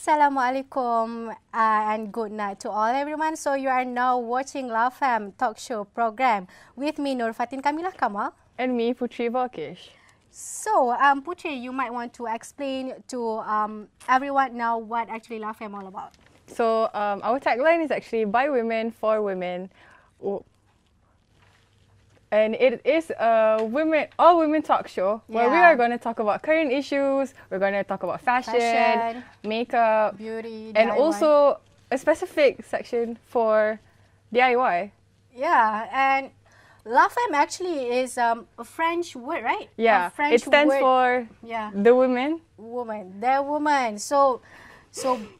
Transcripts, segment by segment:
Assalamualaikum and good night to all everyone. So you are now watching FEMME talk show program with me Nur Fatin Kamilah Kamal and me Putri Valkish. So Putri, you might want to explain to everyone now what actually FEMME all about. So our tagline is actually by women for women. And it is a all women talk show where we are going to talk about current issues. We're going to talk about fashion, makeup, beauty, and DIY. Also a specific section for DIY. Yeah, and La Femme actually is a French word, right? Yeah, it stands for the women. Woman, the woman. So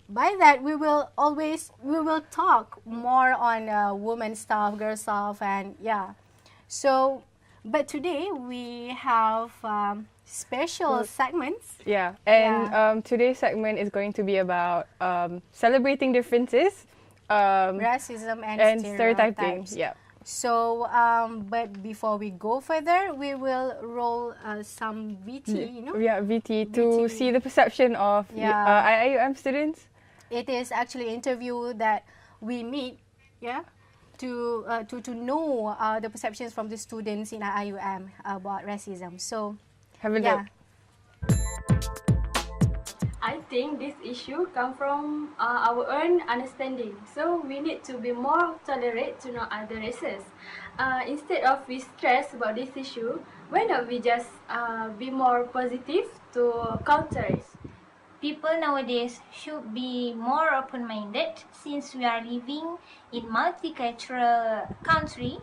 by that we will talk more on woman stuff, girl stuff, and yeah. So, but today we have special segments. Yeah, and today's segment is going to be about celebrating differences, racism and stereotyping. Yeah. So, but before we go further, we will roll some VT, you know? Yeah, VT to see the perception of IIUM students. It is actually an interview that we meet, to know the perceptions from the students in IIUM about racism. So, have a look. I think this issue comes from our own understanding. So we need to be more tolerant to know other races. Instead of we stress about this issue, why not we just be more positive to counter it? People nowadays should be more open-minded since we are living in multicultural country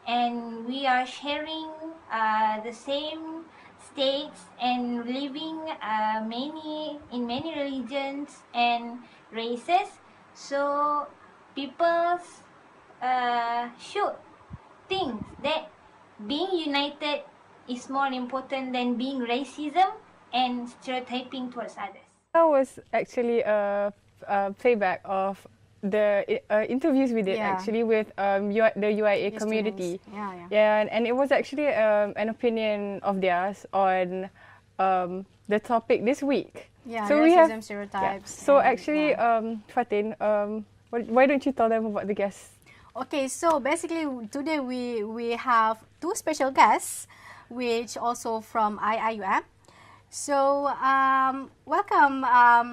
and we are sharing the same states and living in many religions and races. So people should think that being united is more important than being racism and stereotyping towards others. That was actually a playback of the interviews we did actually with the UIA community. And it was actually an opinion of theirs on the topic this week. Yeah, so racism, stereotypes. So actually, Fatin, why don't you tell them about the guests? Okay, so basically today we have two special guests, which also from IIUM. So welcome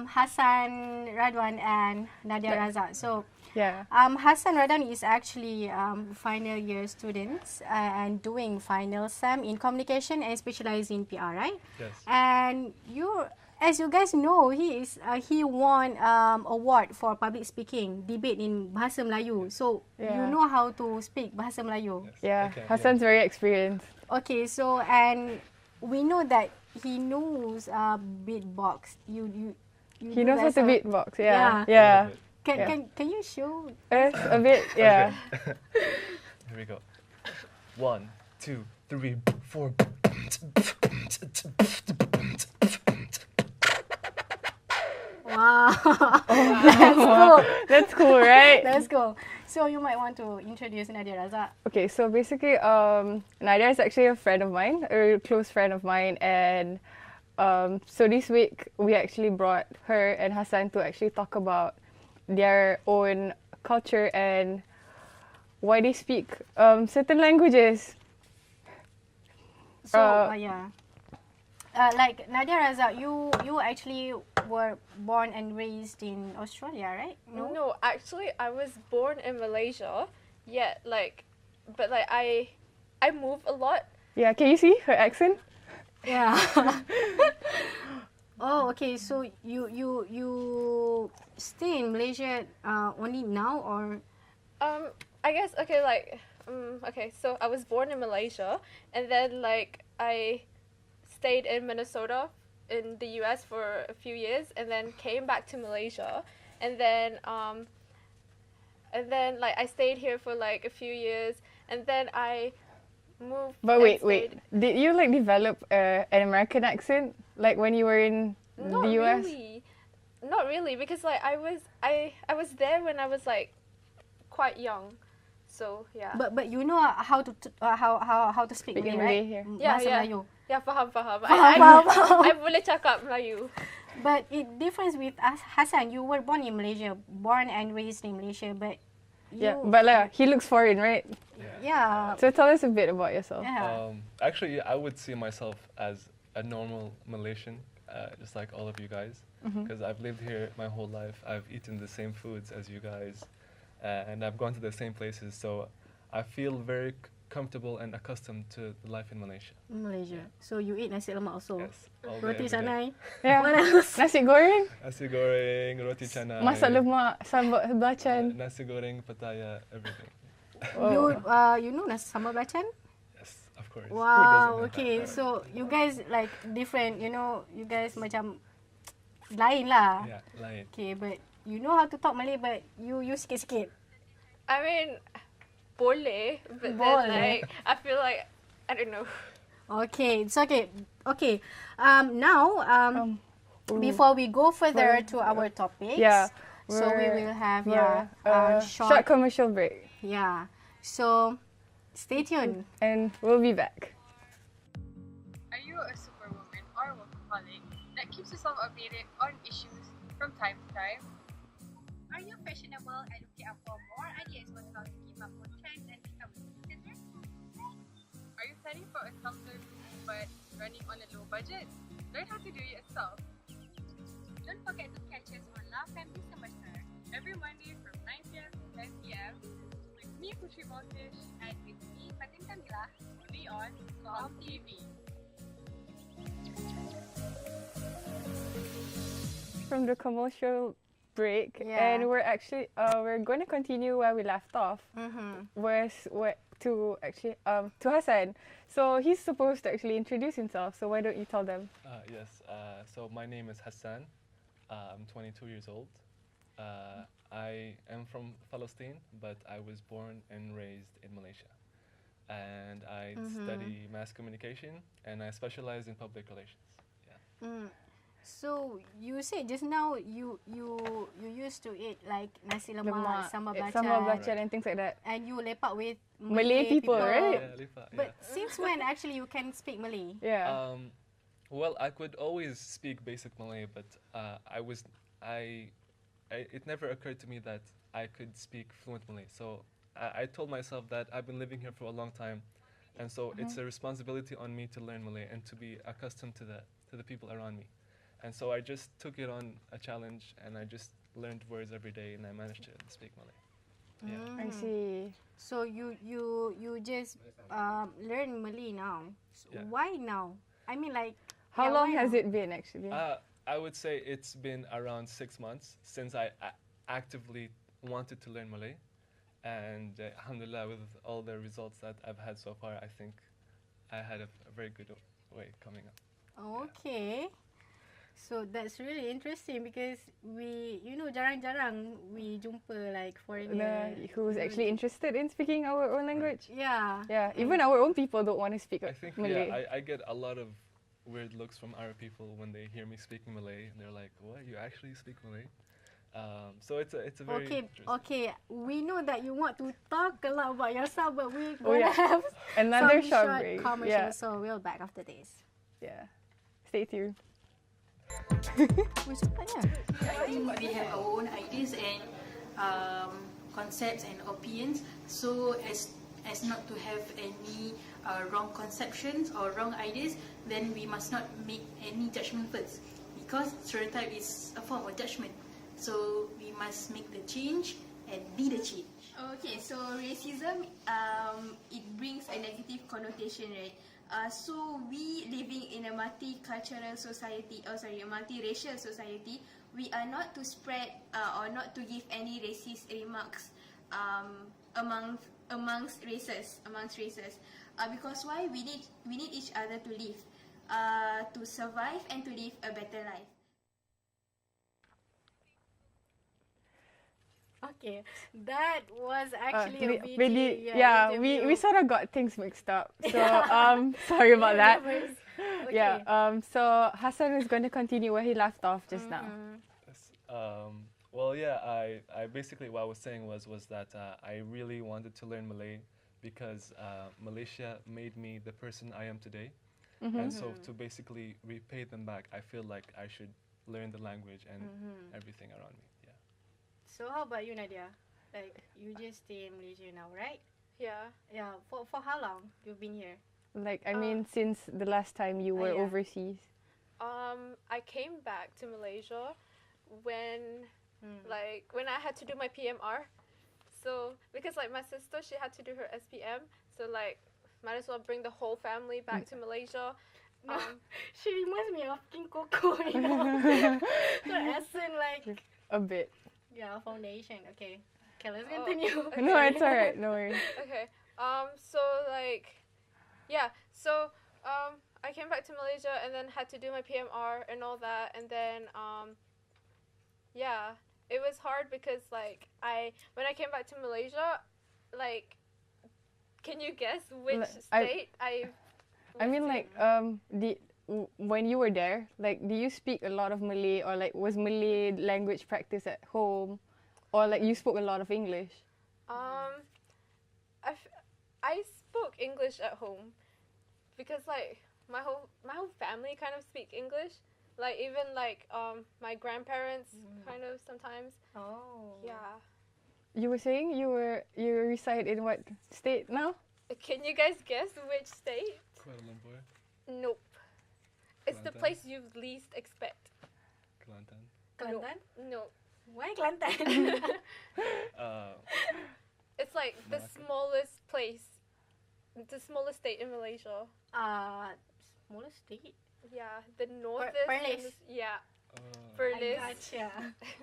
Hassan Radwan and Nadia Razak. So Hassan Radwan is actually final year students and doing final SEM in communication and specialized in PR, right? Yes. And as you guys know, he won award for public speaking debate in Bahasa Melayu. So you know how to speak Bahasa Melayu. Yes. Yeah, okay, Hassan's very experienced. Okay, so and we know that he knows beatbox. He knows how to beatbox. Yeah. Can you show us a bit? Yeah. Okay. Here we go. 1, 2, 3, 4. Wow. That's cool. That's cool, right? That's cool. So you might want to introduce Nadia Razak. Okay, so basically, Nadia is actually a friend of mine, a close friend of mine, and so this week we actually brought her and Hassan to actually talk about their own culture and why they speak certain languages. So like Nadia Razak, you actually were born and raised in Australia, right? No, actually I was born in Malaysia. But I move a lot. Yeah, can you see her accent? Yeah. Oh, okay. So you stay in Malaysia only now, or? I guess okay. So I was born in Malaysia, and then I stayed in Minnesota in the US for a few years, and then came back to Malaysia, and then I stayed here for a few years, and then I moved. But wait, did you develop an American accent when you were in the US? Not really, because I was there when I was quite young. So yeah. But you know how to speak Malay, right? Yeah. Bahasa Melayu. Ya, faham. Faham. I boleh cakap Melayu. But it difference with Hassan. You were born in Malaysia, born and raised in Malaysia, but you, Yeah, but he looks foreign, right? yeah, So tell us a bit about yourself. yeah. Actually, I would see myself as a normal Malaysian, just like all of you guys, because I've lived here my whole life. I've eaten the same foods as you guys, and I've gone to the same places. So I feel very comfortable and accustomed to the life in Malaysia. Malaysia. So you eat nasi lemak also. Yes, all day, Roti every day. canai. Yeah. What else? Nasi goreng, Nasi goreng, roti canai, masak lemak, sambal belacan. nasi goreng, pataya, everything. You know nasi sambal belacan? Yes, of course. Who Wow. doesn't know? Okay. So you guys like different. You know, you guys macam lain lah. Yeah, lain. Okay, but you know how to talk Malay, but you sikit-sikit. I mean, boleh, but Boleh. then like I feel like I don't know. Okay, it's okay. Okay. Now, before we go further to our topics, Yeah. so we will have short commercial break, yeah. So stay tuned. and we'll be back. Are you a superwoman or workaholic that keeps yourself updated on issues from time to time? Are you fashionable and looking out for more ideas on how to keep up with trends and become a citizen? Are you planning for a Tumblr but running on a low budget? Learn how to do it yourself. Don't forget to catch us on La FEMME Semester Every Monday from 9 p.m. to 10 p.m. with me, Putri Maltish, and with me, Fatin Kamila. only on Com TV. From the commercial break, Yeah. and we're going to continue where we left off. To Hassan. So he's supposed to actually introduce himself. So why don't you tell them? Yes, so my name is Hassan. I'm 22 years old. I am from Palestine, but I was born and raised in Malaysia. And I study mass communication, and I specialize in public relations. Yeah. So you said just now you used to eat like nasi lemak, sambal sambal belacan, belacan and things like that. and you lepak with Malay people, right? Yeah, Lipa, But yeah. since when actually you can speak Malay? Yeah. Well, I could always speak basic Malay, but it never occurred to me that I could speak fluent Malay. So I told myself that I've been living here for a long time, and so it's a responsibility on me to learn Malay and to be accustomed to the people around me. And so I just took it on a challenge, and I just learned words every day, and I managed to speak Malay. Yeah. I see. So you just learn Malay now. So Yeah. why now? I mean, like, How yeah, long why has now? it been actually? I would say it's been around 6 months since I actively wanted to learn Malay. And alhamdulillah, with all the results that I've had so far, I think I had a very good way coming up. Okay. So that's really interesting because we, jarang-jarang we jumpa like foreigner Who's actually interested in speaking our own language? Yeah. Yeah, even our own people don't want to speak I think Malay. yeah, I get a lot of weird looks from Arab people when they hear me speaking Malay, and they're like, "What? You actually speak Malay?" So it's a very Okay. We know that you want to talk a lot about yourself, but we're Oh, gonna yeah. have Another some short short break. commercial. Yeah. So we'll back after this. Yeah. Stay tuned. Wait, tanya. We have our own ideas and concepts and opinions, so as not to have any wrong conceptions or wrong ideas, then we must not make any judgment first, because stereotype is a form of judgment. So we must make the change and be the change. Okay, so racism, it brings a negative connotation, right? So we living in a multicultural society, a multiracial society, we are not to spread or not to give any racist remarks amongst races, because why we need each other to live, to survive and to live a better life. Okay, that was actually a bit. We sort of got things mixed up. So sorry about that. Okay. Yeah. So Hassan is going to continue where he left off just now. Yes. Well, yeah. I basically what I was saying was that I really wanted to learn Malay because Malaysia made me the person I am today, and so to basically repay them back, I feel like I should learn the language and everything around me. Yeah. So how about you, Nadia? Like you just stay in Malaysia now, right? Yeah. Yeah. For how long you've been here? Like, I mean, since the last time you were yeah. overseas. I came back to Malaysia when when I had to do my PMR. So because like my sister, she had to do her SPM, so like might as well bring the whole family back to Malaysia. No, she reminds me of King Coco, you know. So as in like A bit. yeah, foundation. Okay. Okay, let's continue. No, it's alright. No worries. Okay. So like, yeah. So I came back to Malaysia and then had to do my PMR and all that, and then yeah, it was hard because like when I came back to Malaysia, like, can you guess which state I mean, like, when you were there, like, do you speak a lot of Malay, or like, was Malay language practice at home, or like you spoke a lot of English? I spoke English at home because like my whole family kind of speak English. Like even like my grandparents kind of sometimes. Oh. Yeah. You were saying you reside in what state now? Can you guys guess which state? Kuala Lumpur. Nope. It's the Kelantan. place you least expect. Kelantan. Kelantan? No. Why Kelantan? It's like the smallest place, the smallest state in Malaysia. Smallest state? Yeah, the northest. Perlis. Yeah. I Perlis. gotcha.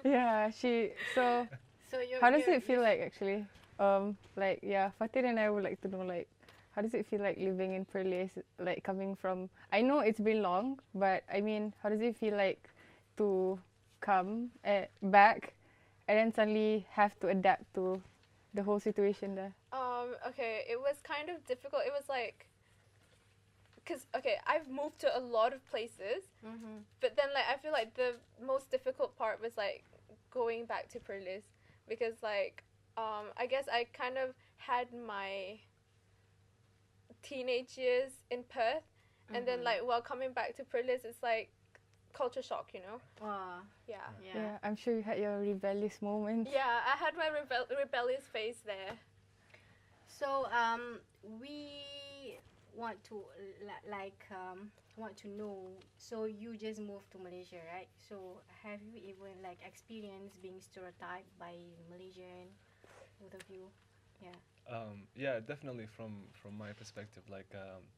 Yeah, so So how does it feel like actually? Like, yeah, Fatin and I would like to know, like, how does it feel like living in Perlis, like coming from, I know it's been long, but I mean, how does it feel like to come back and then suddenly have to adapt to the whole situation there? Okay, it was kind of difficult. It was like, because, okay, I've moved to a lot of places, but then, like, I feel like the most difficult part was, like, going back to Perlis, because, like, I guess I kind of had my teenage years in Perth, and then, like, while coming back to Perlis, it's, like, culture shock, you know? Yeah. Yeah, I'm sure you had your rebellious moments. Yeah, I had my rebellious phase there. So we want to want to know. So you just moved to Malaysia, right? So have you even like experienced being stereotyped by Malaysian, both of you? Yeah. Yeah, definitely from my perspective. Like,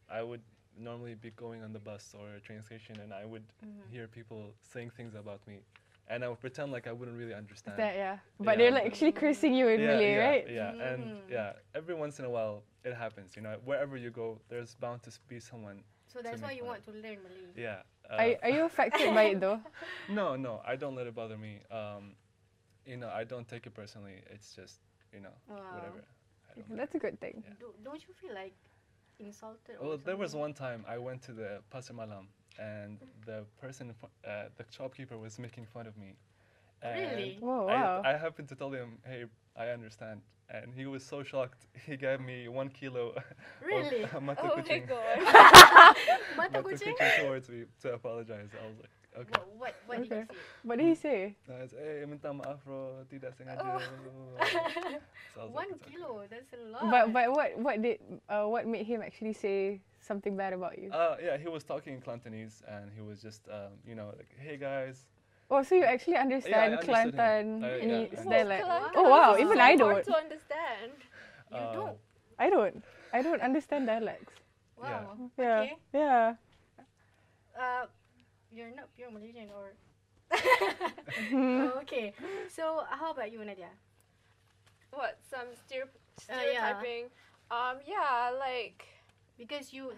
I would normally be going on the bus or a train station, and I would hear people saying things about me, and I would pretend like I wouldn't really understand. Yeah, but they're like actually cursing you in Malay, right? Yeah, and yeah, every once in a while it happens. You know, wherever you go, there's bound to be someone. So that's why you want to learn Malay. Yeah. Are you affected by it though? No, I don't let it bother me. You know, I don't take it personally. It's just, you know, whatever. That's a good thing. Yeah. Don't you feel like insulted? Well, there was one time I went to the Pasar Malam, and the person, the shopkeeper was making fun of me. And Really? Whoa, wow. I happened to tell him, hey, I understand. And he was so shocked. He gave me 1 kilo Really? of mata Oh my kucing. god. Mata kucing? Towards me to apologize. I was like, okay. What did you say? What did he say? I said, hey, minta maaf bro, tidak sengaja. So I was 1 like, "It's okay." kilo, that's a lot. But what made him actually say something bad about you? Yeah, he was talking in Cantonese, and he was just, you know, like, hey guys. Oh, so you actually understand I understood him. Cantonese Yeah. dialect? Kelantan Oh wow, is even so I hard don't. to understand. You don't? I don't understand dialects. Wow. Yeah. Okay. Yeah. You're not pure Malaysian or? Oh, okay. So how about you, Nadia? What, some yeah. stereotyping? Yeah, like, Because you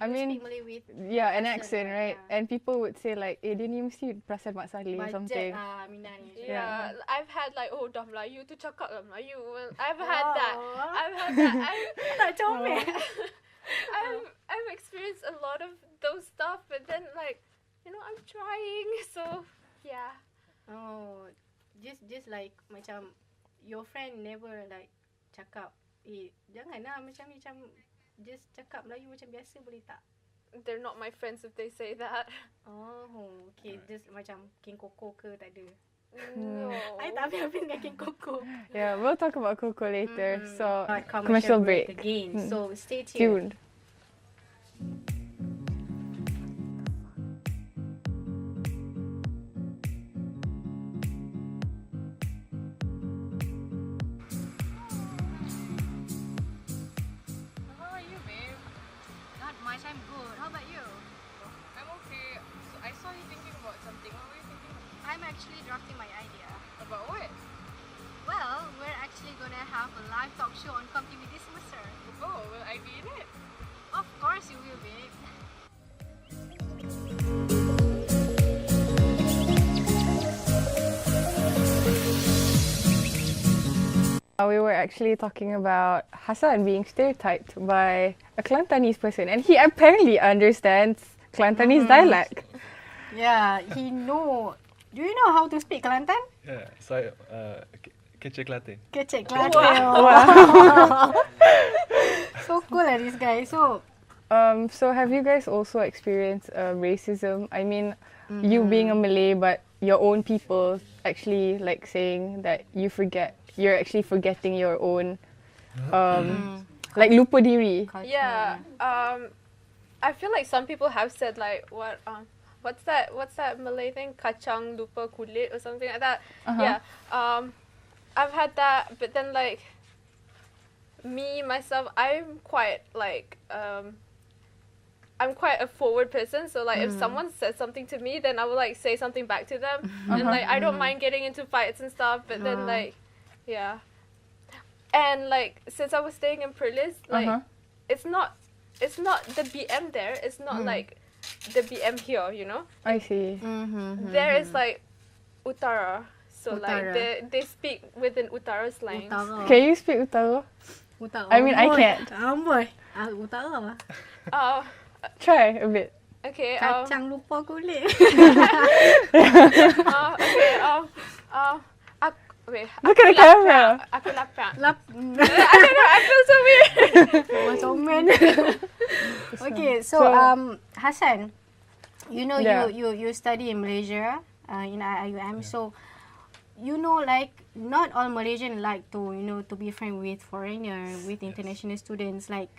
I mean, speak Malay with Yeah, an accent, right? Yeah. And people would say like, dia ni mesti perasan Mak Saleh or something. Minang. yeah, I've had like, oh, dah Melayu tu cakap lah Melayu. Well, I've Wow. had that. Tak comel. I've experienced a lot of those stuff, but then like, you know, I'm trying, so yeah. Oh, just like macam your friend never like cakap, janganlah macam just cakap Melayu macam biasa boleh tak? they're not my friends if they say that. Oh, okay. Just macam King Coco ke tak ada. No. I tak habis dengan King Coco. Yeah, we'll talk about Coco later. So, Commercial break. again. So stay tuned. How are you, babe? Not much, I'm good. How about you? I'm okay. So I saw you thinking about something. What were you thinking I'm actually drafting my idea. about? What? Well, we're actually gonna have a live talk show on ComTV this semester. Oh, will I be in it? Of course you will, babe. We were actually talking about Hassan being stereotyped by a Kelantanese person, and he apparently understands Kelantanese dialect. Yeah, he know. Do you know how to speak Kelantan? Yeah, so kecek latte. Kecek Kelantan. So cool this guy. So So have you guys also experienced racism? I mean, you being a Malay, but your own people actually like saying that you're actually forgetting your own, like lupa diri. Yeah. I feel like some people have said like what's that Malay thing? Kacang lupa kulit or something like that. Yeah. I've had that, but then like me myself, I'm quite a forward person, so like if someone says something to me, then I will like say something back to them, and like I don't mind getting into fights and stuff, but then like yeah, and like since I was staying in Perlis, like it's not the BM there, it's not like the BM here, you know. I see. There is like Utara, so Utara. like they speak within Utara slang. Utara. Can you speak Utara? Utara. I mean, I can't. Amboi. Utara. Try a bit. Okay. Kacang lupa kulit. Wait. Look at the camera. Aku lapar. Lap. I don't know. I feel so weird. Macam Okay, so Hassan, you know you study in Malaysia in IUM, so you know like not all Malaysian like to to be friend with foreigner, with international students, like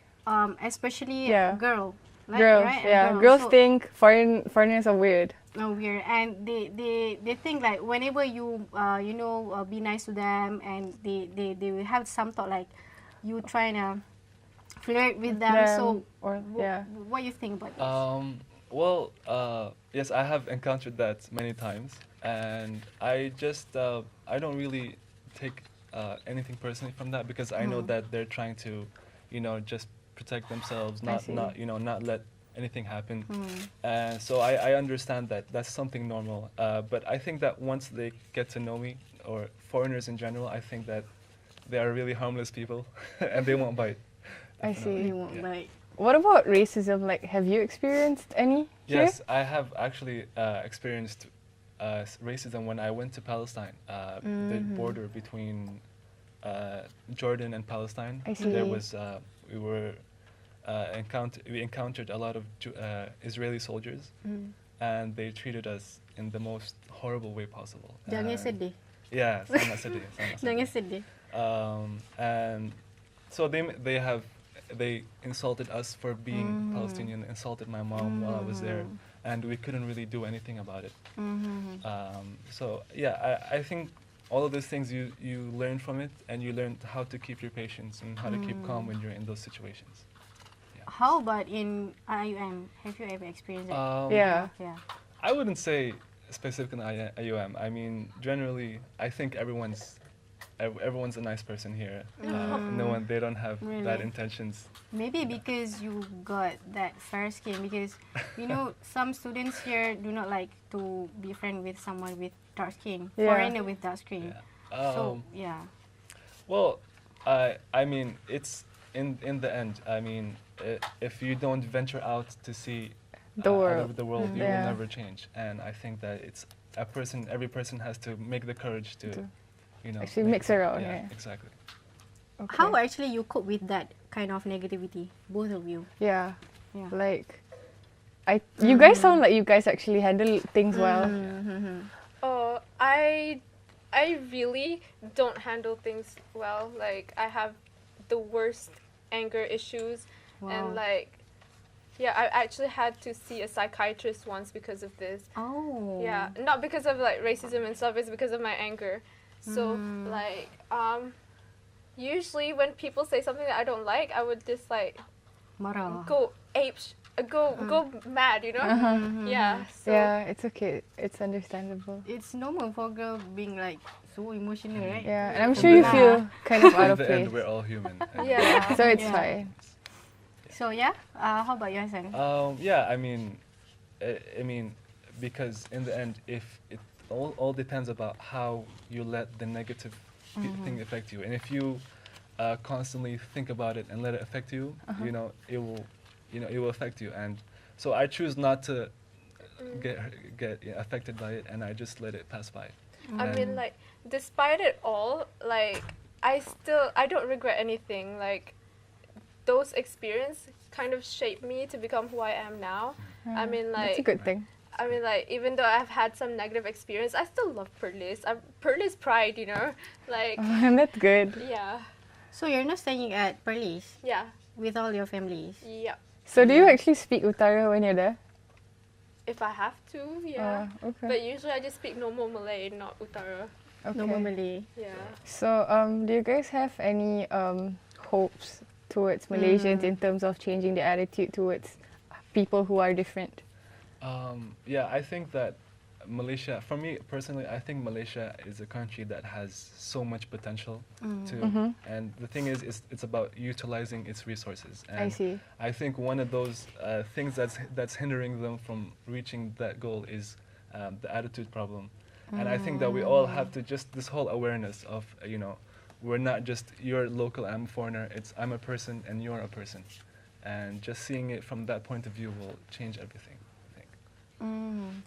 especially girl. Like, Girls, right? yeah. Girls think foreigners are weird. Weird, and they think like whenever you be nice to them, and they will have some thought like you trying to flirt with them. So what you think about this? Well, yes, I have encountered that many times, and I just I don't really take anything personally from that, because I know that they're trying to, just protect themselves, not let anything happen. And so I understand that that's something normal. But I think that once they get to know me, or foreigners in general, I think that they are really harmless people, and they won't bite. I see. They won't bite. What about racism? Like, have you experienced any here? Yes, I have actually experienced racism when I went to Palestine. The border between Jordan and Palestine. I see. There was we encountered a lot of Israeli soldiers, and they treated us in the most horrible way possible. Jangan sedih. Yeah, sangat sedih, sangat sedih. Jangan sedih. And so they insulted us for being Palestinian, insulted my mom while I was there, and we couldn't really do anything about it. So yeah, I think all of those things you learn from it, and you learn how to keep your patience and how to keep calm when you're in those situations. How about in IUM? Have you ever experienced that? Yeah. I wouldn't say specific in IUM. I mean, generally, I think everyone's a nice person here. They don't have bad intentions. Maybe because you got that fair skin, because some students here do not like to be friend with someone with dark skin, foreigner with dark skin. So yeah. Well, I mean, it's in the end. I mean, if you don't venture out to see the world, out of the world, you will never change. And I think that every person has to make the courage to. Actually mix around. Yeah, exactly. Okay. How actually you cope with that kind of negativity, both of you? Yeah. Like, you guys sound like you guys actually handle things well. Oh, I really don't handle things well. Like I have the worst anger issues, and like, yeah, I actually had to see a psychiatrist once because of this. Oh. Yeah, not because of like racism and stuff. It's because of my anger. So like, usually when people say something that I don't like, I would just like Marah. go go mad, you know? Yeah. So Yeah, it's okay. It's understandable. It's normal for girl being like so emotional, right? Yeah, and I'm sure you feel kind of out In of the place. end, we're all human. And yeah. So it's Yeah. fine. So yeah, how about you, Hassan? Yeah, I mean, because in the end, if it all depends about how you let the negative thing affect you, and if you constantly think about it and let it affect you, you know, it will affect you. And so I choose not to get affected by it, and I just let it pass by. I mean, like, despite it all, like, I don't regret anything. Like, those experiences kind of shaped me to become who I am now. I mean, like, That's a good thing. I mean, like, even though I've had some negative experience, I still love Perlis. Perlis pride, you know? Like, That's good. yeah. So you're not staying at Perlis Yeah. with all your families? Yeah. So do you actually speak Utara when you're there? If I have to, yeah. Okay. But usually I just speak normal Malay, not Utara. Okay. Normally. Yeah. So do you guys have any hopes towards Malaysians in terms of changing their attitude towards people who are different? Yeah, I think that Malaysia, for me personally, I think Malaysia is a country that has so much potential to, and the thing is, it's about utilizing its resources. And I see. I think one of those things that's hindering them from reaching that goal is the attitude problem. And I think that we all have to just this whole awareness of, we're not just you're local, I'm a foreigner. It's I'm a person and you're a person, and just seeing it from that point of view will change everything.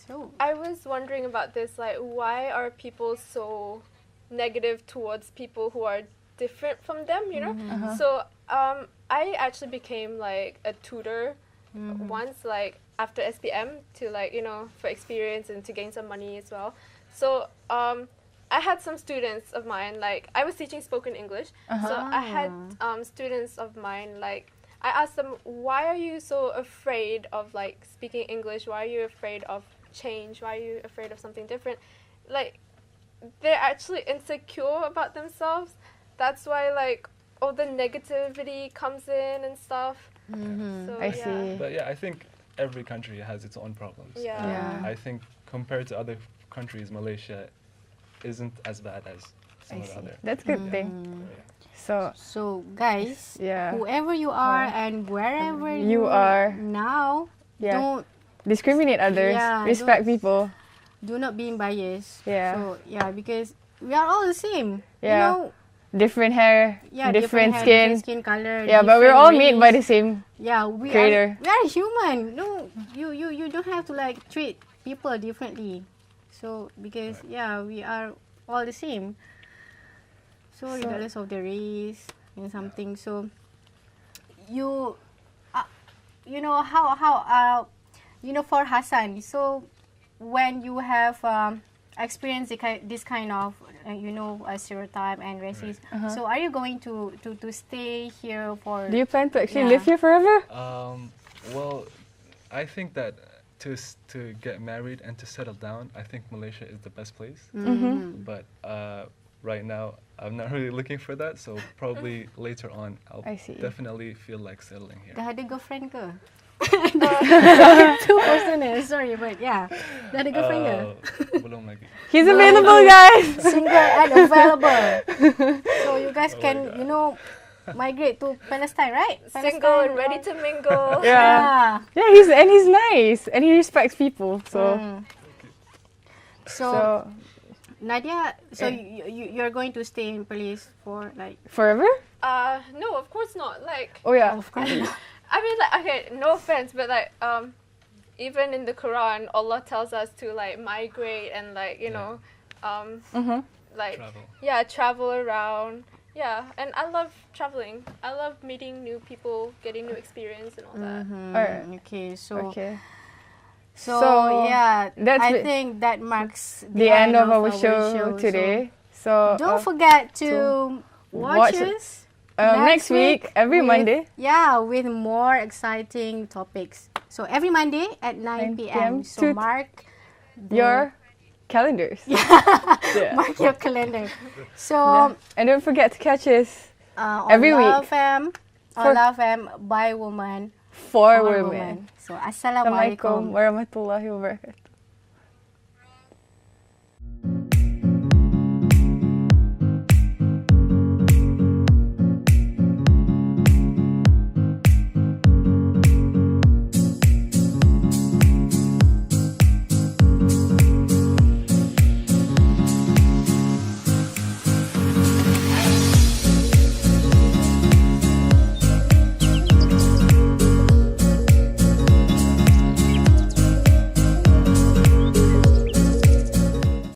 So I was wondering about this, like, why are people so negative towards people who are different from them, you know? So I actually became like a tutor once, like after SPM, to like, for experience and to gain some money as well. So I had some students of mine, like I was teaching spoken English, so I had students of mine, like I asked them, why are you so afraid of like speaking English? Why are you afraid of change? Why are you afraid of something different? Like, they're actually insecure about themselves. That's why like all the negativity comes in and stuff. So, I see. But yeah, I think every country has its own problems. Yeah. Yeah. I think compared to other countries, Malaysia isn't as bad as some I of the see. other. That's a good thing. So guys, yeah, whoever you are and wherever You are. now, Yeah. don't discriminate others, Yeah, respect don't- people. do not being biased. Yeah. So yeah, because we are all the same. Yeah. You know, Different hair, yeah, different hair, skin. different skin color. Yeah, but we're different all made by the race. same. Yeah, creator. we are human. No, you don't have to like treat people differently. So because we are all the same. So regardless of the race and something. So you know how for Hassan. So when you have experienced this kind of stereotype and racism. So are you going to stay here for? Do you plan to actually live here forever? Well, I think that to get married and to settle down, I think Malaysia is the best place. But right now, I'm not really looking for that. So probably later on, I'll I see. definitely feel like settling here. Dah ada girlfriend ke? Too personal, sorry, but yeah. Dah ada girlfriend ke? Belum lagi. He's available, guys. Single and available. So you guys can, migrate to Palestine, right? Single and ready to mingle. Yeah. Yeah. Yeah, he's nice and he respects people. So So Nadia, so you're going to stay in Perlis for like forever? No, of course not. Like, Oh yeah. of course. I mean, like, okay, no offense, but like, even in the Quran, Allah tells us to like migrate and like, like, Travel. yeah, travel around. Yeah, and I love traveling. I love meeting new people, getting new experience and all that. Alright. Okay, so Okay. So, yeah, that's I think that marks the end of our show today. So don't forget to watch us next week, every Monday. Yeah, with more exciting topics. So every Monday at 9 p.m. So mark your calendars. Mark your calendar. So and don't forget to catch us every week. Love FEMME by woman for women. So assalamualaikum warahmatullahi wabarakatuh.